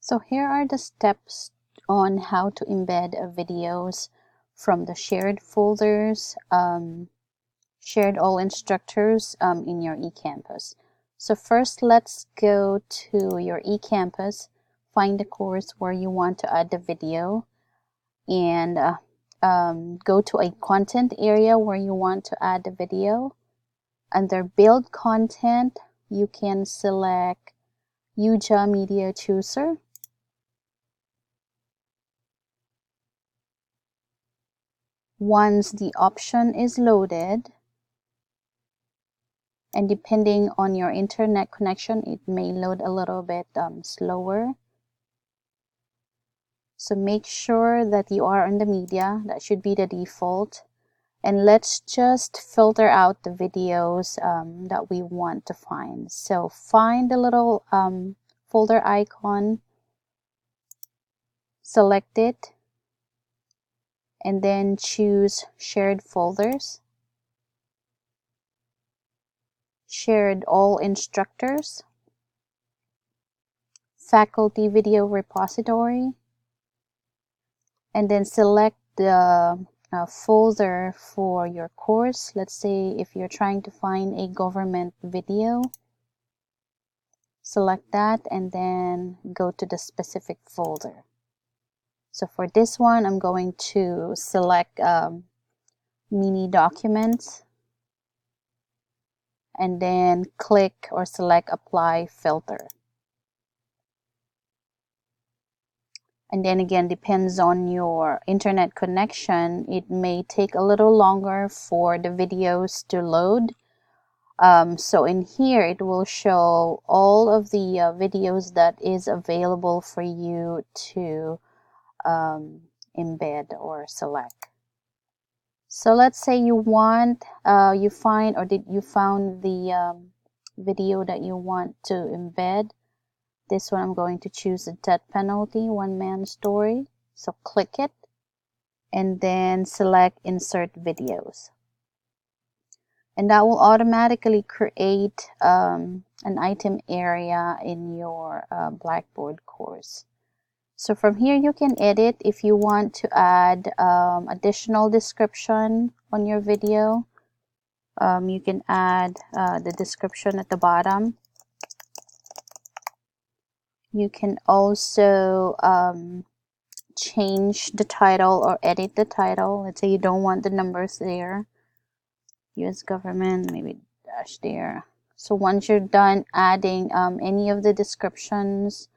So here are the steps on how to embed videos from the shared folders, shared all instructors in your eCampus. So first, let's go to your eCampus, find the course where you want to add the video, and go to a content area where you want to add the video. Under Build Content, you can select YuJa Media Chooser. Once the option is loaded, and depending on your internet connection, it may load a little bit slower. So make sure that you are on the media. That should be the default. And let's just filter out the videos that we want to find. So find the little folder icon, select it, and then choose Shared Folders, Shared All Instructors, Faculty Video Repository, and then select the folder for your course. Let's say if you're trying to find a government video, select that and then go to the specific folder. So for this one, I'm going to select mini documents and then click or select apply filter. And then again, depends on your internet connection. It may take a little longer for the videos to load. So in here, it will show all of the videos that is available for you to embed or select. So let's say you want, you found the video that you want to embed. This one I'm going to choose the death penalty, one-man story. So click it and then select insert videos. And that will automatically create an item area in your Blackboard course. So from here you can edit if you want to add additional description on your video. You can add the description at the bottom. You can also change the title or edit the title. Let's say you don't want the numbers there. U.S. government, maybe dash there. So once you're done adding any of the descriptions,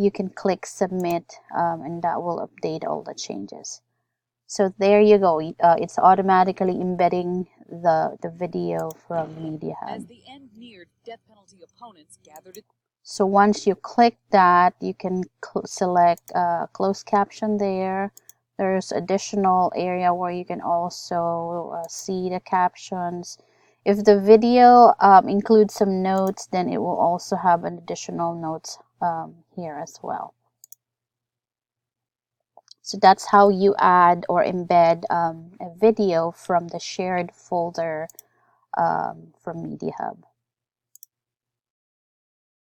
you can click submit and that will update all the changes. So there you go. It's automatically embedding the video from MediaHub. As the end neared, death penalty opponents gathered. So once you click that, you can select closed caption there. There's additional area where you can also see the captions. If the video includes some notes, then it will also have an additional notes here as well. So that's how you add or embed a video from the shared folder from MediaHub.